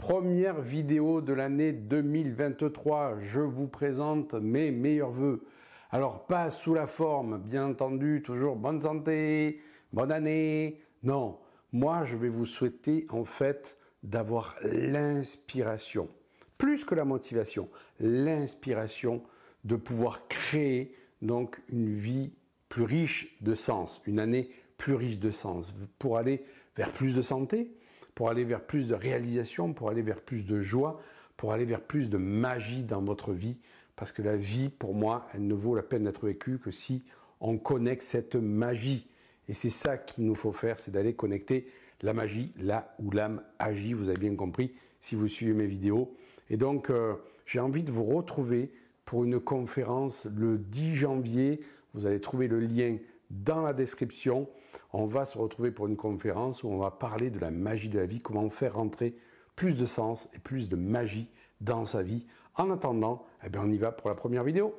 Première vidéo de l'année 2023, je vous présente mes meilleurs vœux. Alors pas sous la forme, bien entendu, toujours bonne santé, bonne année. Non, moi je vais vous souhaiter en fait d'avoir l'inspiration, plus que la motivation, l'inspiration de pouvoir créer donc une vie plus riche de sens, une année plus riche de sens, pour aller vers plus de santé, pour aller vers plus de réalisation, pour aller vers plus de joie, pour aller vers plus de magie dans votre vie. Parce que la vie, pour moi, elle ne vaut la peine d'être vécue que si on connecte cette magie. Et c'est ça qu'il nous faut faire, c'est d'aller connecter la magie là où l'âme agit. Vous avez bien compris si vous suivez mes vidéos. Et donc, j'ai envie de vous retrouver pour une conférence le 10 janvier. Vous allez trouver le lien dans la description. On va se retrouver pour une conférence où on va parler de la magie de la vie, comment faire rentrer plus de sens et plus de magie dans sa vie. En attendant, eh bien on y va pour la première vidéo.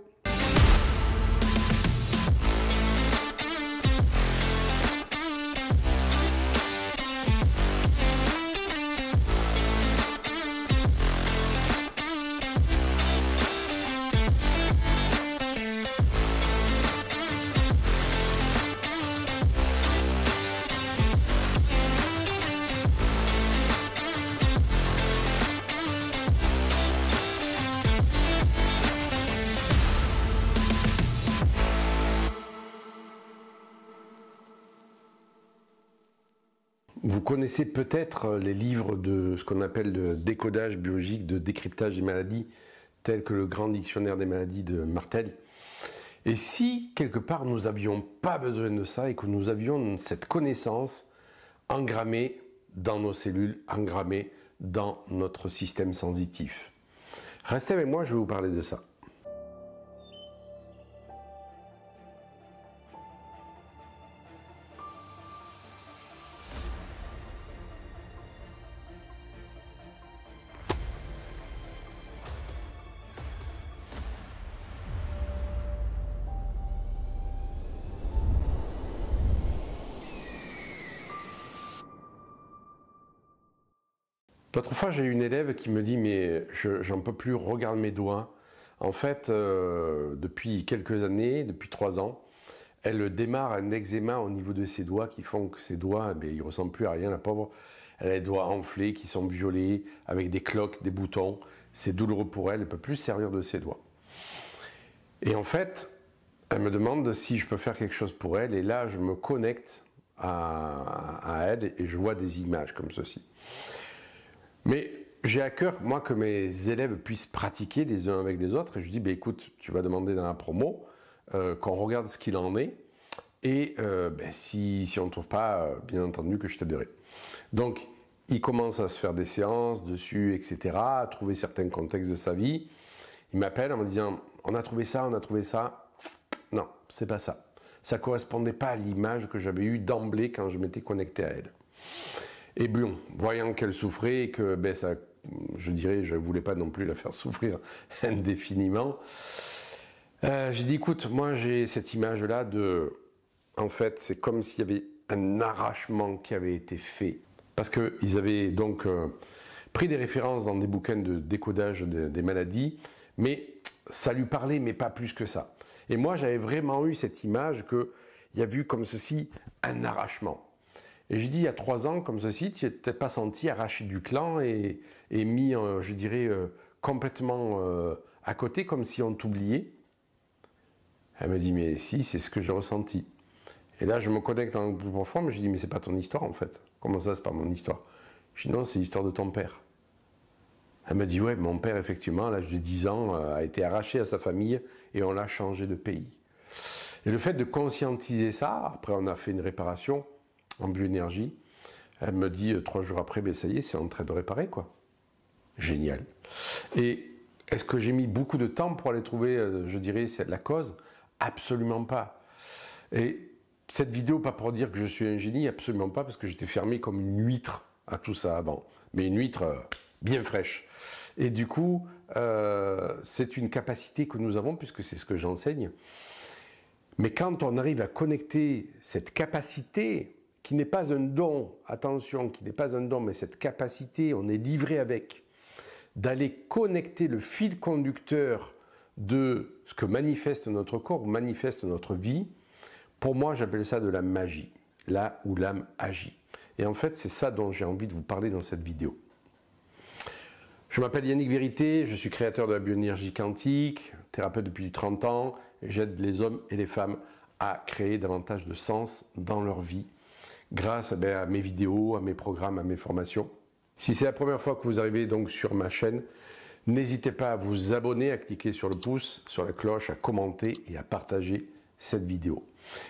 Vous connaissez peut-être les livres de ce qu'on appelle de décodage biologique, de décryptage des maladies, tels que le Grand Dictionnaire des maladies de Martel. Et si, quelque part, nous n'avions pas besoin de ça et que nous avions cette connaissance engrammée dans nos cellules, engrammée dans notre système sensitif. Restez avec moi, je vais vous parler de ça. L'autre fois, j'ai une élève qui me dit « mais j'en peux plus, regarde mes doigts ». En fait, depuis quelques années, depuis 3 ans, elle démarre un eczéma au niveau de ses doigts qui font que ses doigts, ils ne ressemblent plus à rien, la pauvre. Elle a les doigts enflés, qui sont violets, avec des cloques, des boutons. C'est douloureux pour elle, elle ne peut plus se servir de ses doigts. Et en fait, elle me demande si je peux faire quelque chose pour elle. Et là, je me connecte à elle et je vois des images comme ceci. Mais j'ai à cœur, moi, que mes élèves puissent pratiquer les uns avec les autres. Et je dis, écoute, tu vas demander dans la promo qu'on regarde ce qu'il en est. Et si on ne trouve pas, bien entendu, que je t'aiderai. Donc, il commence à se faire des séances dessus, etc., à trouver certains contextes de sa vie. Il m'appelle en me disant, on a trouvé ça, on a trouvé ça. Non, c'est pas ça. Ça ne correspondait pas à l'image que j'avais eue d'emblée quand je m'étais connecté à elle. Et bon, voyant qu'elle souffrait et que ça, je dirais, je ne voulais pas non plus la faire souffrir indéfiniment, j'ai dit, écoute, moi j'ai cette image-là de... En fait, c'est comme s'il y avait un arrachement qui avait été fait. Parce qu'ils avaient donc pris des références dans des bouquins de décodage des maladies, mais ça lui parlait, mais pas plus que ça. Et moi, j'avais vraiment eu cette image qu'il y a vu comme ceci un arrachement. Et je dis, il y a 3 ans, comme ceci, tu t'es pas senti arraché du clan et mis, je dirais, complètement à côté, comme si on t'oubliait. Elle me dit, mais si, c'est ce que j'ai ressenti. Et là, je me connecte en plus profond, mais je dis, mais c'est pas ton histoire, en fait. Comment ça, c'est pas mon histoire? Je dis, non, c'est l'histoire de ton père. Elle me dit, ouais, mon père, effectivement, à l'âge de 10 ans, a été arraché à sa famille et on l'a changé de pays. Et le fait de conscientiser ça, après on a fait une réparation en bioénergie, elle me dit 3 jours après, ça y est, c'est en train de réparer, quoi. Génial. Et est-ce que j'ai mis beaucoup de temps pour aller trouver, je dirais, c'est la cause? Absolument pas. Et cette vidéo, pas pour dire que je suis un génie, absolument pas, parce que j'étais fermé comme une huître à tout ça avant. Mais une huître bien fraîche. Et du coup, c'est une capacité que nous avons, puisque c'est ce que j'enseigne. Mais quand on arrive à connecter cette capacité qui n'est pas un don, attention, qui n'est pas un don, mais cette capacité, on est livré avec, d'aller connecter le fil conducteur de ce que manifeste notre corps, manifeste notre vie, pour moi j'appelle ça de la magie, là où l'âme agit. Et en fait c'est ça dont j'ai envie de vous parler dans cette vidéo. Je m'appelle Yannick Vérité, je suis créateur de la bioénergie quantique, thérapeute depuis 30 ans, et j'aide les hommes et les femmes à créer davantage de sens dans leur vie, grâce à mes vidéos, à mes programmes, à mes formations. Si c'est la première fois que vous arrivez donc sur ma chaîne, n'hésitez pas à vous abonner, à cliquer sur le pouce, sur la cloche, à commenter et à partager cette vidéo.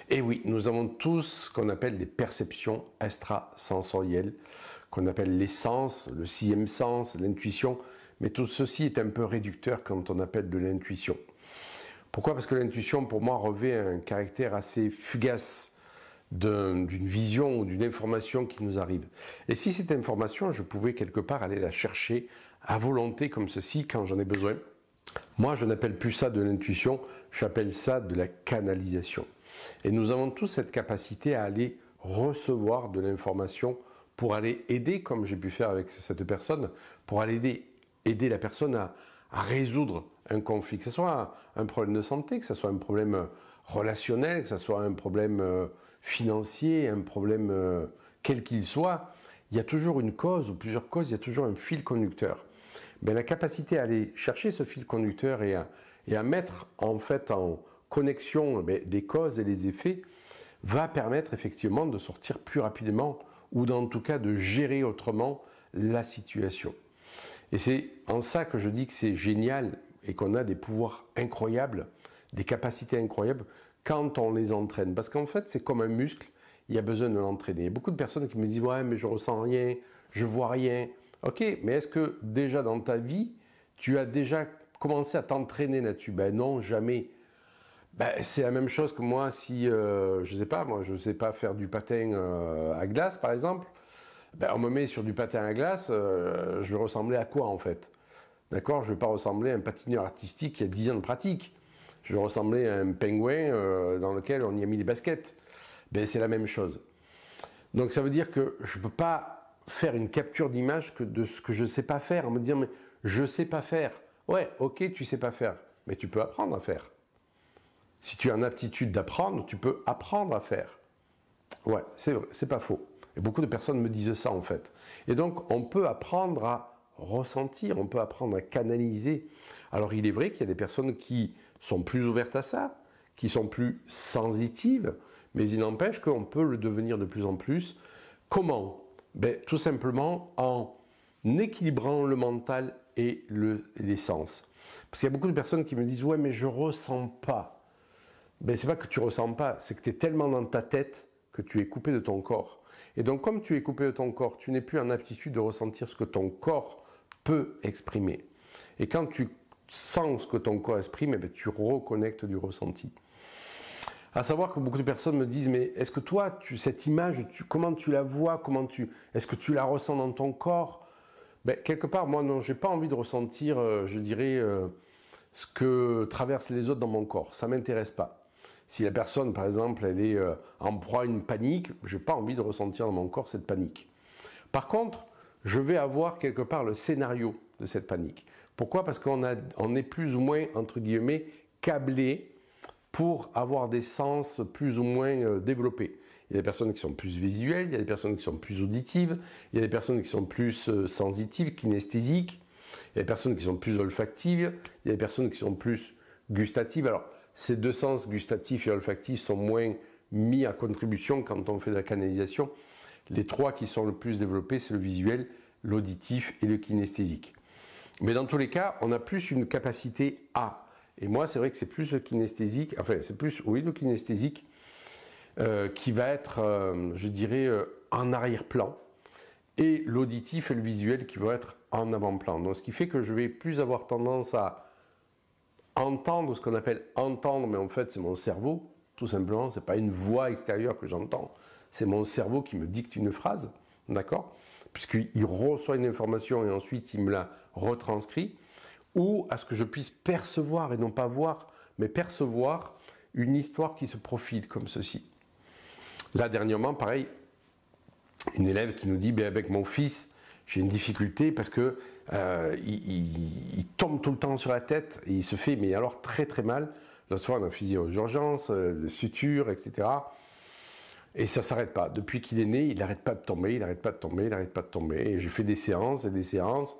Et oui, nous avons tous ce qu'on appelle des perceptions extrasensorielles, qu'on appelle les sens, le sixième sens, l'intuition, mais tout ceci est un peu réducteur quand on appelle de l'intuition. Pourquoi? Parce que l'intuition, pour moi, revêt un caractère assez fugace d'une vision ou d'une information qui nous arrive. Et si cette information, je pouvais quelque part aller la chercher à volonté comme ceci quand j'en ai besoin, moi je n'appelle plus ça de l'intuition, j'appelle ça de la canalisation. Et nous avons tous cette capacité à aller recevoir de l'information pour aller aider, comme j'ai pu faire avec cette personne, pour aller aider la personne à résoudre un conflit, que ce soit un problème de santé, que ce soit un problème relationnel, que ce soit un problème financier, un problème quel qu'il soit, il y a toujours une cause ou plusieurs causes, il y a toujours un fil conducteur. Ben, la capacité à aller chercher ce fil conducteur et à mettre en fait en connexion des causes et les effets va permettre effectivement de sortir plus rapidement ou en tout cas de gérer autrement la situation. Et c'est en ça que je dis que c'est génial et qu'on a des pouvoirs incroyables, des capacités incroyables quand on les entraîne. Parce qu'en fait, c'est comme un muscle, il y a besoin de l'entraîner. Il y a beaucoup de personnes qui me disent « Ouais, mais je ressens rien, je vois rien. » Ok, mais est-ce que déjà dans ta vie, tu as déjà commencé à t'entraîner là-dessus? Ben non, jamais. Ben, c'est la même chose que moi si, je sais pas, moi je sais pas faire du patin à glace par exemple. Ben, on me met sur du patin à glace, je vais ressembler à quoi en fait? D'accord? Je ne vais pas ressembler à un patineur artistique qui a 10 ans de pratique. Je vais ressembler à un pingouin dans lequel on y a mis des baskets. Ben, c'est la même chose. Donc ça veut dire que je ne peux pas faire une capture d'image de ce que je ne sais pas faire, en me disant mais je ne sais pas faire. Ouais, ok, tu ne sais pas faire, mais tu peux apprendre à faire. Si tu as une aptitude d'apprendre, tu peux apprendre à faire. Ouais, c'est vrai, c'est pas faux. Et beaucoup de personnes me disent ça en fait. Et donc on peut apprendre à ressentir, on peut apprendre à canaliser. Alors il est vrai qu'il y a des personnes qui sont plus ouvertes à ça, qui sont plus sensitives, mais il n'empêche qu'on peut le devenir de plus en plus. Comment? Ben, tout simplement en équilibrant le mental et les sens. Parce qu'il y a beaucoup de personnes qui me disent « Ouais, mais je ne ressens pas. » Ben, c'est pas que tu ne ressens pas, c'est que tu es tellement dans ta tête que tu es coupé de ton corps. Et donc, comme tu es coupé de ton corps, tu n'es plus en aptitude de ressentir ce que ton corps peut exprimer. Et quand tu sens ce que ton corps exprime, eh bien, tu reconnectes du ressenti. À savoir que beaucoup de personnes me disent, mais est-ce que toi, cette image, comment tu la vois, est-ce que tu la ressens dans ton corps? Ben, quelque part, moi, non, j'ai pas envie de ressentir, je dirais, ce que traversent les autres dans mon corps. Ça m'intéresse pas. Si la personne, par exemple, elle est en proie à une panique, je n'ai pas envie de ressentir dans mon corps cette panique. Par contre, je vais avoir quelque part le scénario de cette panique. Pourquoi? Parce qu'on est plus ou moins, entre guillemets, câblé pour avoir des sens plus ou moins développés. Il y a des personnes qui sont plus visuelles, il y a des personnes qui sont plus auditives, il y a des personnes qui sont plus sensitives, kinesthésiques, il y a des personnes qui sont plus olfactives, il y a des personnes qui sont plus gustatives. Alors, ces deux sens, gustatifs et olfactifs, sont moins mis à contribution quand on fait de la canalisation. Les trois qui sont le plus développés, c'est le visuel, l'auditif et le kinesthésique. Mais dans tous les cas, on a plus une capacité à. Et moi, c'est vrai que c'est plus le kinesthésique, enfin, c'est plus, oui, le kinesthésique qui va être, je dirais, en arrière-plan. Et l'auditif et le visuel qui vont être en avant-plan. Donc, ce qui fait que je vais plus avoir tendance à entendre ce qu'on appelle entendre, mais en fait, c'est mon cerveau, tout simplement. Ce n'est pas une voix extérieure que j'entends. C'est mon cerveau qui me dicte une phrase, d'accord? Puisqu'il reçoit une information et ensuite il me la retranscrit, ou à ce que je puisse percevoir, et non pas voir, mais percevoir une histoire qui se profile comme ceci. Là, dernièrement, pareil, Une élève qui nous dit, ben, avec mon fils, j'ai une difficulté parce que il tombe tout le temps sur la tête et il se fait, mais alors très très mal. L'autre fois, on a fait aux urgences, de sutures, etc. Et ça ne s'arrête pas. Depuis qu'il est né, il n'arrête pas de tomber, il n'arrête pas de tomber, il n'arrête pas de tomber. Et j'ai fait des séances et des séances.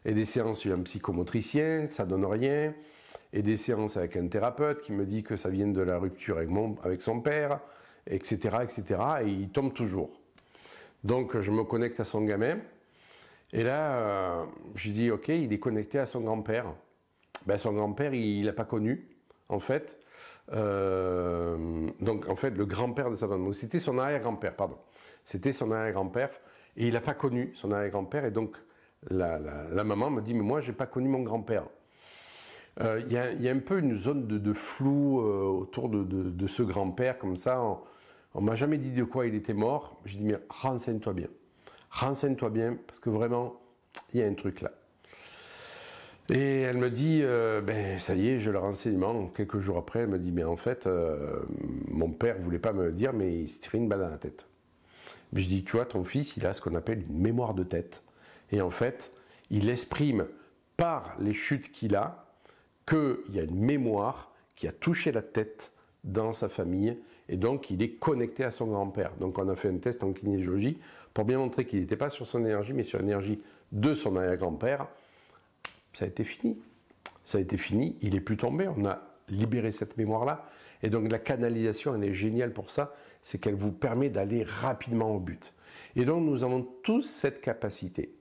Et des séances chez un psychomotricien, ça donne rien. Et des séances avec un thérapeute qui me dit que ça vient de la rupture avec son père, etc., etc. Et il tombe toujours. Donc je me connecte à son gamin. Et là, je dis, ok, il est connecté à son grand-père. Ben, son grand-père, il l'a pas connu, en fait. Donc, en fait, le grand-père de sa femme. Donc, c'était son arrière-grand-père, pardon. C'était son arrière-grand-père. Et il n'a pas connu son arrière-grand-père. Et donc, la maman me dit, mais moi, je n'ai pas connu mon grand-père. Il y a un peu une zone de flou autour de ce grand-père, comme ça. On ne m'a jamais dit de quoi il était mort. Je dis, mais renseigne-toi bien. Renseigne-toi bien, parce que vraiment, il y a un truc là. Et elle me dit, ben ça y est, j'ai le renseignement. Quelques jours après, elle me dit, mais en fait, mon père ne voulait pas me le dire, mais il s'est tiré une balle dans la tête. Mais je dis, tu vois, ton fils, il a ce qu'on appelle une mémoire de tête. Et en fait, il exprime par les chutes qu'il a, qu'il y a une mémoire qui a touché la tête dans sa famille, et donc il est connecté à son grand-père. Donc on a fait un test en kinésiologie pour bien montrer qu'il n'était pas sur son énergie, mais sur l'énergie de son arrière-grand-père. Ça a été fini. Ça a été fini, il n'est plus tombé, on a libéré cette mémoire-là. Et donc la canalisation, elle est géniale pour ça, c'est qu'elle vous permet d'aller rapidement au but. Et donc nous avons tous cette capacité.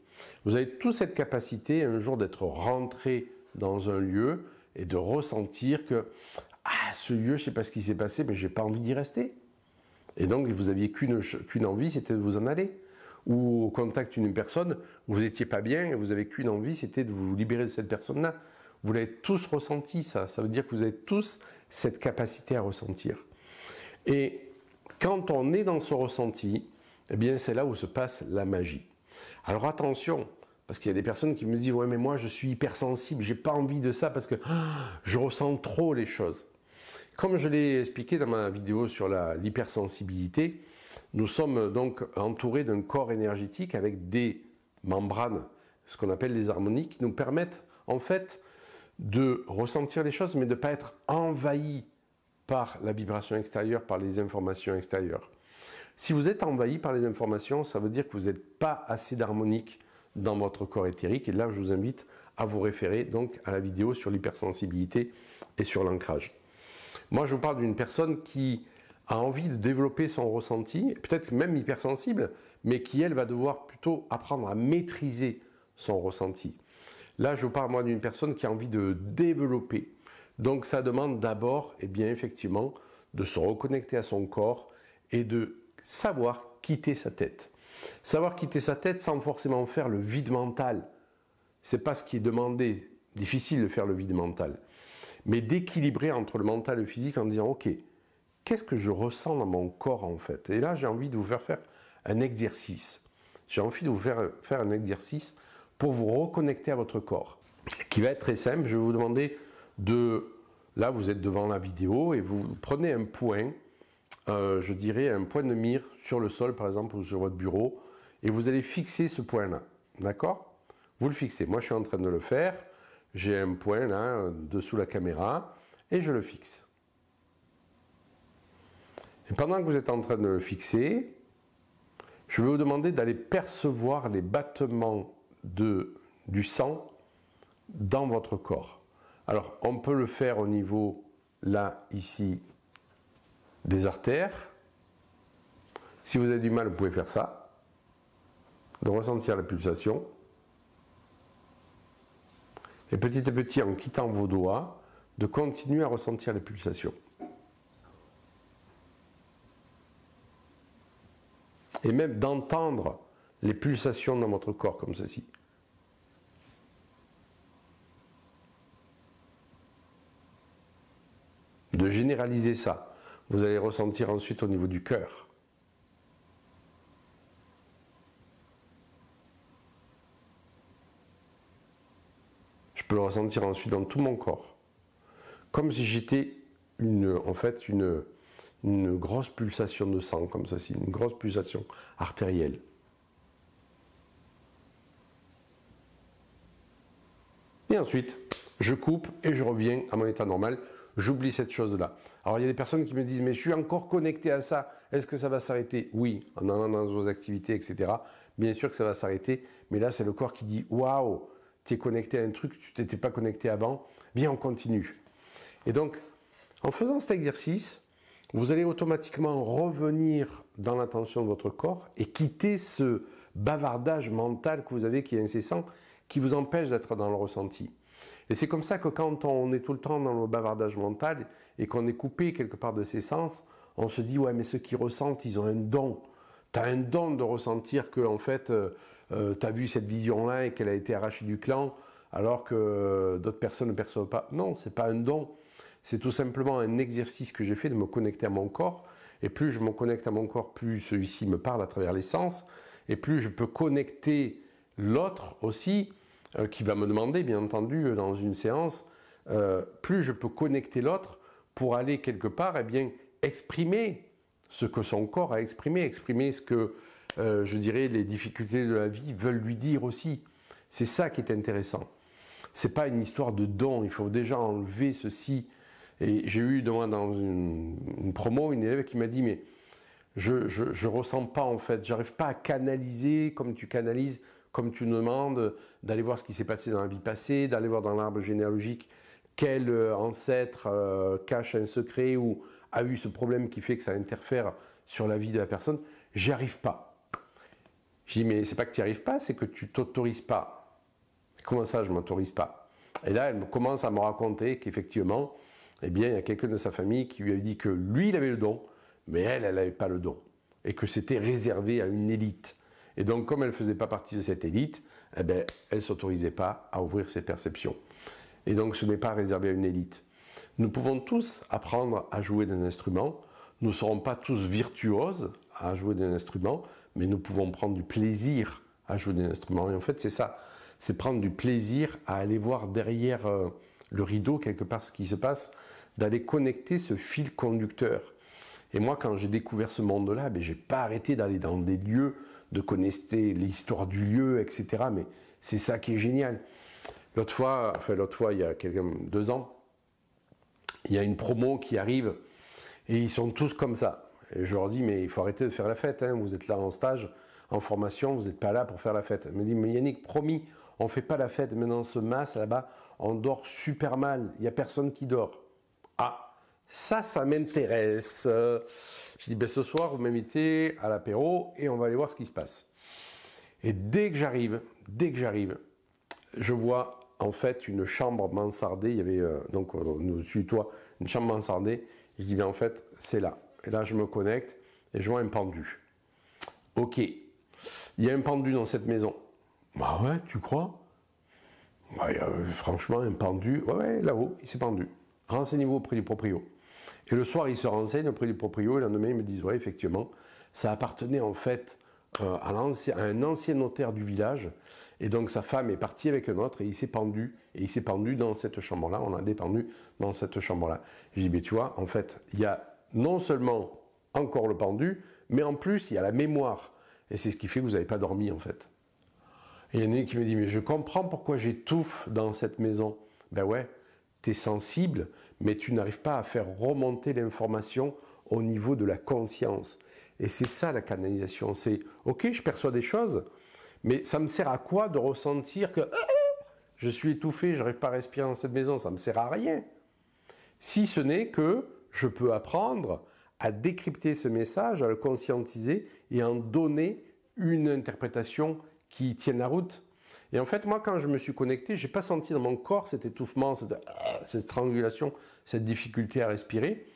Vous avez tous cette capacité un jour d'être rentré dans un lieu et de ressentir que ce lieu, je ne sais pas ce qui s'est passé, mais je n'ai pas envie d'y rester. Et donc vous aviez qu'une envie, c'était de vous en aller. Ou au contact d'une personne, vous n'étiez pas bien et vous n'avez qu'une envie, c'était de vous libérer de cette personne-là. Vous l'avez tous ressenti, ça. Ça veut dire que vous avez tous cette capacité à ressentir. Et quand on est dans ce ressenti, eh bien c'est là où se passe la magie. Alors attention, parce qu'il y a des personnes qui me disent « Ouais, mais moi je suis hypersensible, j'ai pas envie de ça parce que je ressens trop les choses. » Comme je l'ai expliqué dans ma vidéo sur l'hypersensibilité, nous sommes donc entourés d'un corps énergétique avec des membranes, ce qu'on appelle les harmoniques, qui nous permettent en fait de ressentir les choses, mais de ne pas être envahi par la vibration extérieure, par les informations extérieures. Si vous êtes envahi par les informations, ça veut dire que vous n'êtes pas assez d'harmonique dans votre corps éthérique. Et là, je vous invite à vous référer donc à la vidéo sur l'hypersensibilité et sur l'ancrage. Moi, je vous parle d'une personne qui a envie de développer son ressenti, peut-être même hypersensible, mais qui, elle, va devoir plutôt apprendre à maîtriser son ressenti. Là, je vous parle, moi, d'une personne qui a envie de développer. Donc, ça demande d'abord, eh bien, effectivement, de se reconnecter à son corps et de savoir quitter sa tête. Savoir quitter sa tête sans forcément faire le vide mental. Ce n'est pas ce qui est demandé. Difficile de faire le vide mental. Mais d'équilibrer entre le mental et le physique en disant, ok, qu'est-ce que je ressens dans mon corps en fait? Et là, j'ai envie de vous faire un exercice. J'ai envie de vous faire un exercice pour vous reconnecter à votre corps, qui va être très simple. Je vais vous demander là, vous êtes devant la vidéo et vous prenez un point, je dirais un point de mire sur le sol par exemple ou sur votre bureau, et vous allez fixer ce point-là, d'accord? Vous le fixez. Moi, je suis en train de le faire. J'ai un point là, dessous la caméra, et je le fixe. Et pendant que vous êtes en train de le fixer, je vais vous demander d'aller percevoir les battements du sang dans votre corps. Alors, on peut le faire au niveau, là, ici, des artères. Si vous avez du mal, vous pouvez faire ça, de ressentir la pulsation. Et petit à petit, en quittant vos doigts, de continuer à ressentir les pulsations. Et même d'entendre les pulsations dans votre corps comme ceci. De généraliser ça. Vous allez ressentir ensuite au niveau du cœur. Je peux le ressentir ensuite dans tout mon corps. Comme si j'étais en fait une grosse pulsation de sang, comme ceci, une grosse pulsation artérielle. Et ensuite, je coupe et je reviens à mon état normal. J'oublie cette chose-là. Alors il y a des personnes qui me disent, mais je suis encore connecté à ça, est-ce que ça va s'arrêter? Oui, en allant dans vos activités, etc. Bien sûr que ça va s'arrêter, mais là c'est le corps qui dit, waouh, tu es connecté à un truc, tu t'étais pas connecté avant, viens on continue. Et donc, en faisant cet exercice, vous allez automatiquement revenir dans l'attention de votre corps et quitter ce bavardage mental que vous avez qui est incessant, qui vous empêche d'être dans le ressenti. Et c'est comme ça que quand on est tout le temps dans le bavardage mental et qu'on est coupé quelque part de ses sens, on se dit, ouais, mais ceux qui ressentent, ils ont un don. Tu as un don de ressentir que, en fait, tu as vu cette vision-là et qu'elle a été arrachée du clan, alors que d'autres personnes ne perçoivent pas. Non, ce n'est pas un don. C'est tout simplement un exercice que j'ai fait de me connecter à mon corps. Et plus je me connecte à mon corps, plus celui-ci me parle à travers les sens. Et plus je peux connecter l'autre aussi, qui va me demander, bien entendu, dans une séance, plus je peux connecter l'autre pour aller quelque part, eh bien, exprimer ce que son corps a exprimé, exprimer ce que, je dirais, les difficultés de la vie veulent lui dire aussi. C'est ça qui est intéressant. C'est pas une histoire de don, il faut déjà enlever ceci. Et j'ai eu de moi dans une promo une élève qui m'a dit, mais je ressens pas en fait, j'arrive pas à canaliser comme tu canalises, comme tu nous demandes, d'aller voir ce qui s'est passé dans la vie passée, d'aller voir dans l'arbre généalogique quel ancêtre cache un secret ou a eu ce problème qui fait que ça interfère sur la vie de la personne. J'y arrive pas. Je dis, mais c'est pas que tu n'y arrives pas, c'est que tu t'autorises pas. Comment ça, je m'autorise pas? Et là, elle commence à me raconter qu'effectivement, eh bien, il y a quelqu'un de sa famille qui lui a dit que lui, il avait le don, mais elle n'avait pas le don. Et que c'était réservé à une élite. Et donc, comme elle ne faisait pas partie de cette élite, eh bien, elle ne s'autorisait pas à ouvrir ses perceptions. Et donc, ce n'est pas réservé à une élite. Nous pouvons tous apprendre à jouer d'un instrument. Nous ne serons pas tous virtuoses à jouer d'un instrument, mais nous pouvons prendre du plaisir à jouer d'un instrument. Et en fait, c'est ça. C'est prendre du plaisir à aller voir derrière le rideau, quelque part, ce qui se passe, d'aller connecter ce fil conducteur. Et moi, quand j'ai découvert ce monde-là, je n'ai pas arrêté d'aller dans des lieux, de connaître l'histoire du lieu, etc. Mais c'est ça qui est génial. L'autre fois, il y a 2 ans, il y a une promo qui arrive et ils sont tous comme ça. Et je leur dis, mais il faut arrêter de faire la fête, hein. Vous êtes là en stage, en formation, vous n'êtes pas là pour faire la fête. Elle me dit, mais Yannick, promis, on ne fait pas la fête. Maintenant, ce masse là-bas, on dort super mal. Il n'y a personne qui dort. Ah, ça m'intéresse. Je dis, ce soir, vous m'invitez à l'apéro et on va aller voir ce qui se passe. Et dès que j'arrive, je vois en fait une chambre mansardée. Il y avait donc au-dessus de toi une chambre mansardée. Je dis, en fait, c'est là. Et là, je me connecte et je vois un pendu. Ok, il y a un pendu dans cette maison. Bah ouais, tu crois? Bah, franchement, un pendu, ouais, là-haut, il s'est pendu. Renseignez-vous auprès du proprio. Et le soir, ils se renseignent auprès du proprio, et le lendemain, ils me disent, ouais, effectivement, ça appartenait en fait à un ancien notaire du village, et donc sa femme est partie avec un autre, et il s'est pendu dans cette chambre-là, on l'a dépendu dans cette chambre-là. Je dis, mais tu vois, en fait, il y a non seulement encore le pendu, mais en plus, il y a la mémoire, et c'est ce qui fait que vous n'avez pas dormi, en fait. Et il y en a une qui me dit, mais je comprends pourquoi j'étouffe dans cette maison. Ben ouais, tu es sensible, mais tu n'arrives pas à faire remonter l'information au niveau de la conscience. Et c'est ça la canalisation, c'est, ok, je perçois des choses, mais ça me sert à quoi de ressentir que je suis étouffé, je n'arrive pas à respirer dans cette maison, ça ne me sert à rien. Si ce n'est que je peux apprendre à décrypter ce message, à le conscientiser et en donner une interprétation qui tienne la route. Et en fait, moi, quand je me suis connecté, je n'ai pas senti dans mon corps cet étouffement, cette strangulation, cette difficulté à respirer.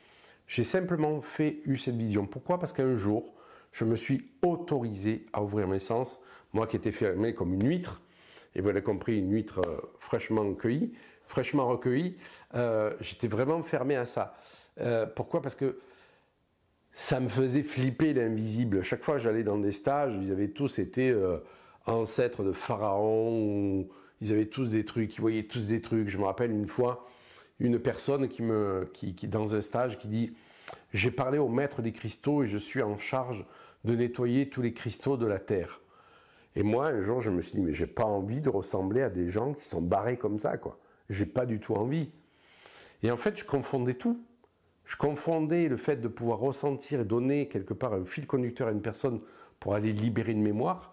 J'ai simplement eu cette vision. Pourquoi? Parce qu'un jour, je me suis autorisé à ouvrir mes sens, moi qui étais fermé comme une huître, et vous l'avez compris, une huître fraîchement recueillie, j'étais vraiment fermé à ça. Pourquoi? Parce que ça me faisait flipper l'invisible. Chaque fois que j'allais dans des stages, ils avaient tous été ancêtres de pharaons, ils avaient tous des trucs, ils voyaient tous des trucs. Je me rappelle une fois, une personne qui dans un stage qui dit « J'ai parlé au maître des cristaux et je suis en charge de nettoyer tous les cristaux de la Terre ». Et moi, un jour, je me suis dit, mais j'ai pas envie de ressembler à des gens qui sont barrés comme ça, quoi. J'ai pas du tout envie. Et en fait, je confondais tout. Je confondais le fait de pouvoir ressentir et donner quelque part un fil conducteur à une personne pour aller libérer une mémoire,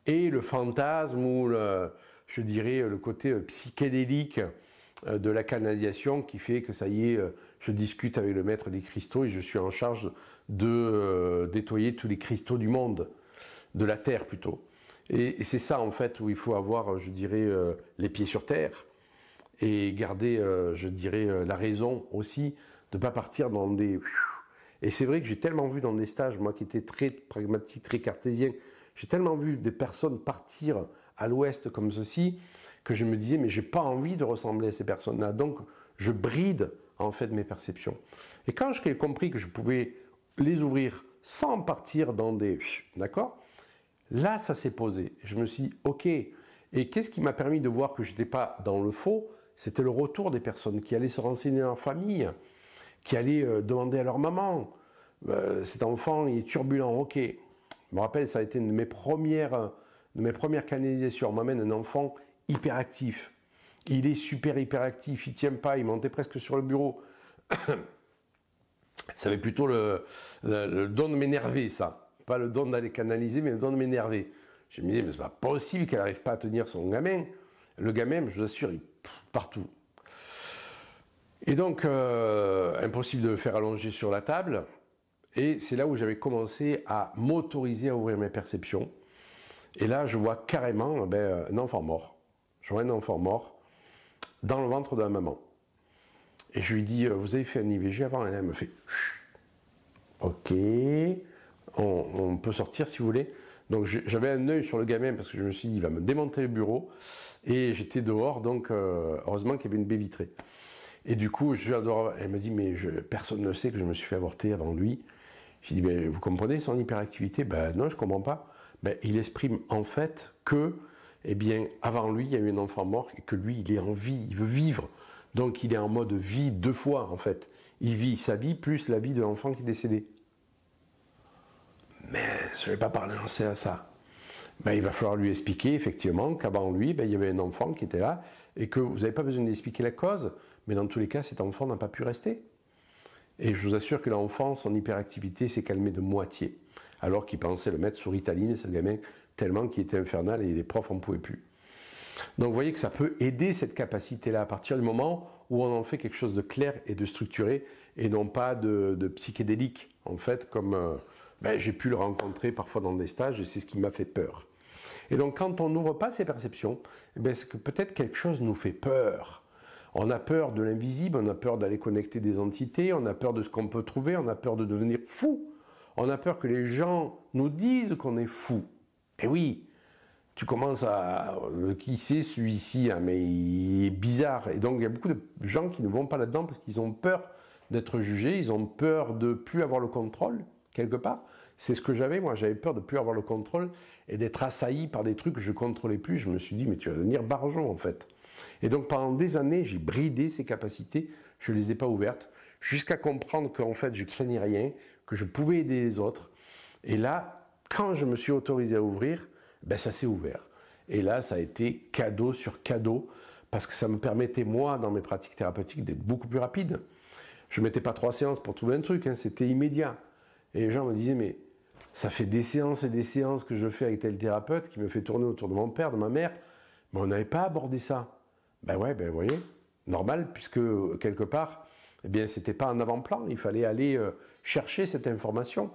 et le fantasme ou je dirais le côté psychédélique de la canalisation qui fait que ça y est, je discute avec le maître des cristaux et je suis en charge de nettoyer tous les cristaux du monde, de la Terre plutôt. Et c'est ça en fait où il faut avoir, je dirais, les pieds sur terre et garder, je dirais, la raison aussi, de ne pas partir dans des... Et c'est vrai que j'ai tellement vu dans des stages, moi qui étais très pragmatique, très cartésien, j'ai tellement vu des personnes partir à l'ouest comme ceci, que je me disais, mais j'ai pas envie de ressembler à ces personnes-là. Donc, je bride en fait mes perceptions. Et quand j'ai compris que je pouvais les ouvrir sans partir dans des... D'accord ? Là, ça s'est posé. Je me suis dit, ok. Et qu'est-ce qui m'a permis de voir que je n'étais pas dans le faux ? C'était le retour des personnes qui allaient se renseigner en famille, qui allaient demander à leur maman, cet enfant il est turbulent, ok. Je me rappelle, ça a été une de mes premières canalisations. On m'amène un enfant hyperactif. Il est super hyperactif, il ne tient pas, il montait presque sur le bureau. Ça avait plutôt le don de m'énerver, ça. Pas le don d'aller canaliser, mais le don de m'énerver. Je me disais, mais c'est pas possible qu'elle n'arrive pas à tenir son gamin. Le gamin, je vous assure, il partout. Et donc, impossible de le faire allonger sur la table. Et c'est là où j'avais commencé à m'autoriser à ouvrir mes perceptions. Et là, je vois carrément un enfant mort. Je vois un enfant mort dans le ventre de la maman. Et je lui dis, vous avez fait un IVG avant? Et elle me fait, ok, on peut sortir si vous voulez. Donc j'avais un œil sur le gamin parce que je me suis dit, il va me démonter le bureau. Et j'étais dehors, donc heureusement qu'il y avait une baie vitrée. Et du coup, elle me dit, mais personne ne sait que je me suis fait avorter avant lui. Je lui dis, mais vous comprenez son hyperactivité? Ben non, je ne comprends pas. Ben, il exprime en fait que, eh bien, avant lui, il y a eu un enfant mort et que lui, il est en vie, il veut vivre. Donc il est en mode vie 2 fois en fait. Il vit sa vie plus la vie de l'enfant qui est décédé. Mais je ne vais pas penser à ça. Ben, il va falloir lui expliquer effectivement qu'avant lui, il y avait un enfant qui était là et que vous n'avez pas besoin d'expliquer la cause, mais dans tous les cas, cet enfant n'a pas pu rester. Et je vous assure que l'enfant, son hyperactivité s'est calmée de moitié, alors qu'il pensait le mettre sous Ritaline, ce gamin, tellement qu'il était infernal et les profs n'en pouvaient plus. Donc vous voyez que ça peut aider cette capacité-là à partir du moment où on en fait quelque chose de clair et de structuré et non pas de psychédélique, en fait, comme j'ai pu le rencontrer parfois dans des stages et c'est ce qui m'a fait peur. Et donc quand on n'ouvre pas ces perceptions, c'est que peut-être quelque chose nous fait peur. On a peur de l'invisible, on a peur d'aller connecter des entités, on a peur de ce qu'on peut trouver, on a peur de devenir fou. On a peur que les gens nous disent qu'on est fou. Et oui, tu commences à... Qui c'est celui-ci, hein, mais il est bizarre. Et donc il y a beaucoup de gens qui ne vont pas là-dedans parce qu'ils ont peur d'être jugés, ils ont peur de ne plus avoir le contrôle, quelque part. C'est ce que j'avais, moi, j'avais peur de ne plus avoir le contrôle et d'être assailli par des trucs que je ne contrôlais plus. Je me suis dit, mais tu vas devenir barjon, en fait. Et donc pendant des années, j'ai bridé ces capacités, je ne les ai pas ouvertes, jusqu'à comprendre qu'en fait, je craignais rien, que je pouvais aider les autres. Et là, quand je me suis autorisé à ouvrir, ça s'est ouvert. Et là, ça a été cadeau sur cadeau, parce que ça me permettait, moi, dans mes pratiques thérapeutiques, d'être beaucoup plus rapide. Je ne mettais pas 3 séances pour trouver un truc, hein, c'était immédiat. Et les gens me disaient, mais ça fait des séances et des séances que je fais avec tel thérapeute qui me fait tourner autour de mon père, de ma mère, mais on n'avait pas abordé ça. Vous voyez, normal, puisque quelque part, c'était pas en avant-plan, il fallait aller chercher cette information.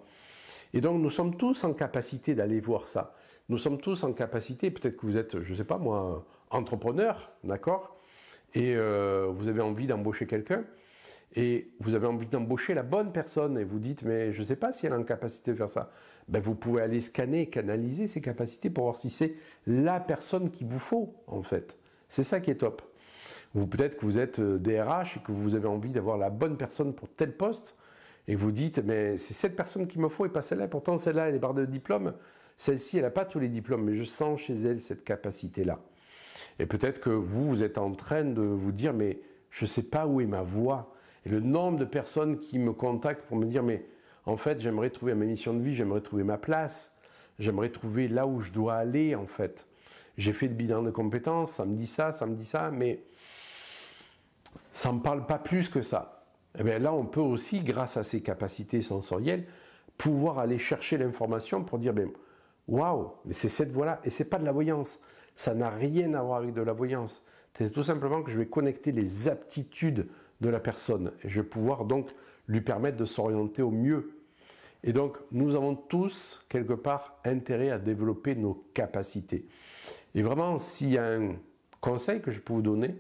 Et donc nous sommes tous en capacité d'aller voir ça. Nous sommes tous en capacité, peut-être que vous êtes, je ne sais pas moi, entrepreneur, d'accord? Et vous avez envie d'embaucher quelqu'un, et vous avez envie d'embaucher la bonne personne, et vous dites, mais je ne sais pas si elle est en capacité de faire ça. Vous pouvez aller scanner, canaliser ses capacités pour voir si c'est la personne qu'il vous faut, en fait. C'est ça qui est top. Ou peut-être que vous êtes DRH et que vous avez envie d'avoir la bonne personne pour tel poste et vous dites, mais c'est cette personne qu'il me faut et pas celle-là. Pourtant, celle-là, elle est barre de diplômes. Celle-ci, elle n'a pas tous les diplômes, mais je sens chez elle cette capacité-là. Et peut-être que vous êtes en train de vous dire, mais je ne sais pas où est ma voie. Et le nombre de personnes qui me contactent pour me dire, mais en fait, j'aimerais trouver ma mission de vie, j'aimerais trouver ma place. j'aimerais trouver là où je dois aller en fait. J'ai fait le bilan de compétences, ça me dit ça, mais ça ne me parle pas plus que ça. Et bien là, on peut aussi, grâce à ces capacités sensorielles, pouvoir aller chercher l'information pour dire, ben, waouh, mais c'est cette voie-là, et c'est pas de la voyance. Ça n'a rien à voir avec de la voyance. C'est tout simplement que je vais connecter les aptitudes de la personne, et je vais pouvoir donc lui permettre de s'orienter au mieux. Et donc, nous avons tous, quelque part, intérêt à développer nos capacités. Et vraiment, s'il y a un conseil que je peux vous donner,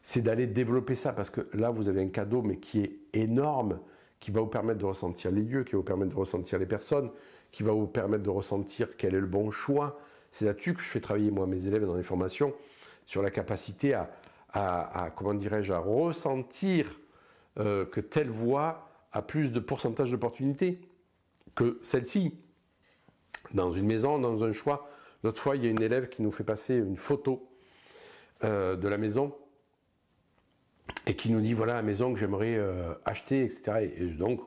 c'est d'aller développer ça, parce que là, vous avez un cadeau, mais qui est énorme, qui va vous permettre de ressentir les lieux, qui va vous permettre de ressentir les personnes, qui va vous permettre de ressentir quel est le bon choix. C'est là-dessus que je fais travailler, moi, mes élèves dans les formations, sur la capacité à comment dirais-je, à ressentir que telle voie a plus de pourcentage d'opportunité que celle-ci. Dans une maison, dans un choix. L'autre fois, il y a une élève qui nous fait passer une photo de la maison et qui nous dit voilà la maison que j'aimerais acheter, etc. Et donc,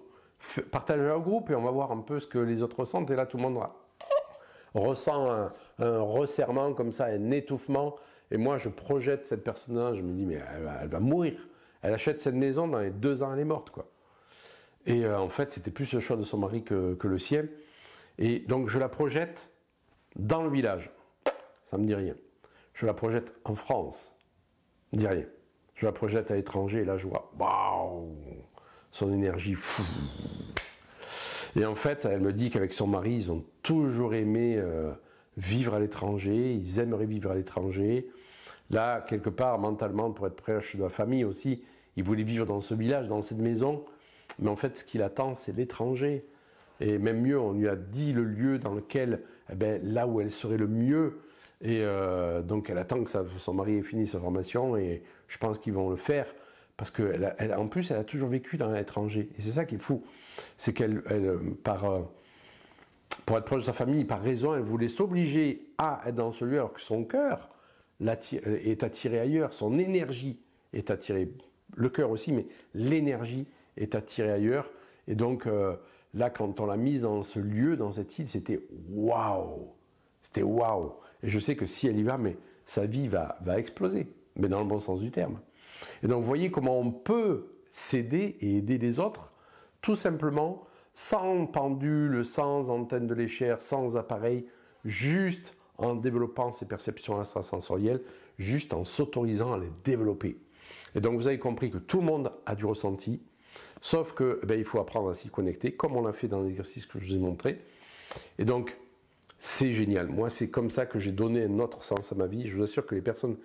partagez-la au groupe et on va voir un peu ce que les autres ressentent. Et là, tout le monde ressent un resserrement comme ça, un étouffement. Et moi, je projette cette personne-là, je me dis mais elle va mourir. Elle achète cette maison, dans les 2 ans, elle est morte, quoi. Et en fait, c'était plus le choix de son mari que le sien. Et donc, je la projette dans le village. Ça ne me dit rien. Je la projette en France. Ça ne me dit rien. Je la projette à l'étranger et là, je vois, waouh, son énergie fou. Et en fait, elle me dit qu'avec son mari, ils ont toujours aimé vivre à l'étranger. Ils aimeraient vivre à l'étranger. Là, quelque part, mentalement, pour être proche de la famille aussi, ils voulaient vivre dans ce village, dans cette maison. Mais en fait, ce qu'il attend, c'est l'étranger. Et même mieux, on lui a dit le lieu dans lequel, eh ben, là où elle serait le mieux. Et donc, elle attend que son mari ait fini sa formation. Et je pense qu'ils vont le faire. Parce qu'en plus, elle a toujours vécu dans l'étranger. Et c'est ça qui est fou. C'est qu'elle, pour être proche de sa famille, par raison, elle voulait s'obliger à être dans ce lieu, alors que son cœur est attiré ailleurs. Son énergie est attirée. Le cœur aussi, mais l'énergie est attirée ailleurs. Et donc, là, quand on l'a mise dans ce lieu, dans cette île, c'était waouh! C'était waouh! Et je sais que si elle y va, mais sa vie va exploser, mais dans le bon sens du terme. Et donc, vous voyez comment on peut s'aider et aider les autres, tout simplement, sans pendule, sans antenne de l'échelle, sans appareil, juste en développant ces perceptions extrasensorielles, juste en s'autorisant à les développer. Et donc, vous avez compris que tout le monde a du ressenti, sauf que il faut apprendre à s'y connecter, comme on l'a fait dans l'exercice que je vous ai montré. Et donc, c'est génial. Moi, c'est comme ça que j'ai donné un autre sens à ma vie. Je vous assure que les personnes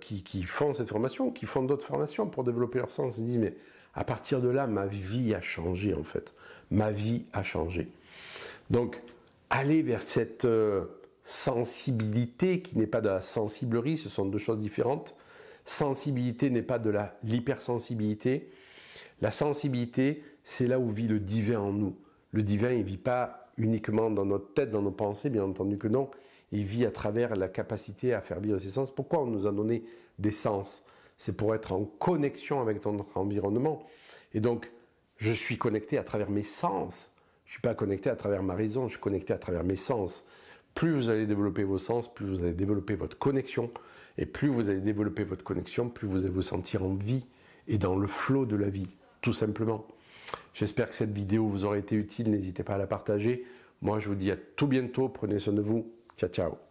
qui font cette formation, qui font d'autres formations pour développer leur sens, se disent, mais à partir de là, ma vie a changé, en fait. Ma vie a changé. Donc, aller vers cette sensibilité qui n'est pas de la sensiblerie, ce sont deux choses différentes. Sensibilité n'est pas de l'hypersensibilité. La sensibilité, c'est là où vit le divin en nous. Le divin, il ne vit pas uniquement dans notre tête, dans nos pensées, bien entendu que non. Il vit à travers la capacité à faire vivre ses sens. Pourquoi on nous a donné des sens? C'est pour être en connexion avec notre environnement. Et donc, je suis connecté à travers mes sens. Je ne suis pas connecté à travers ma raison, je suis connecté à travers mes sens. Plus vous allez développer vos sens, plus vous allez développer votre connexion. Et plus vous allez développer votre connexion, plus vous allez vous sentir en vie et dans le flot de la vie, tout simplement. J'espère que cette vidéo vous aura été utile. N'hésitez pas à la partager. Moi, je vous dis à tout bientôt. Prenez soin de vous. Ciao, ciao.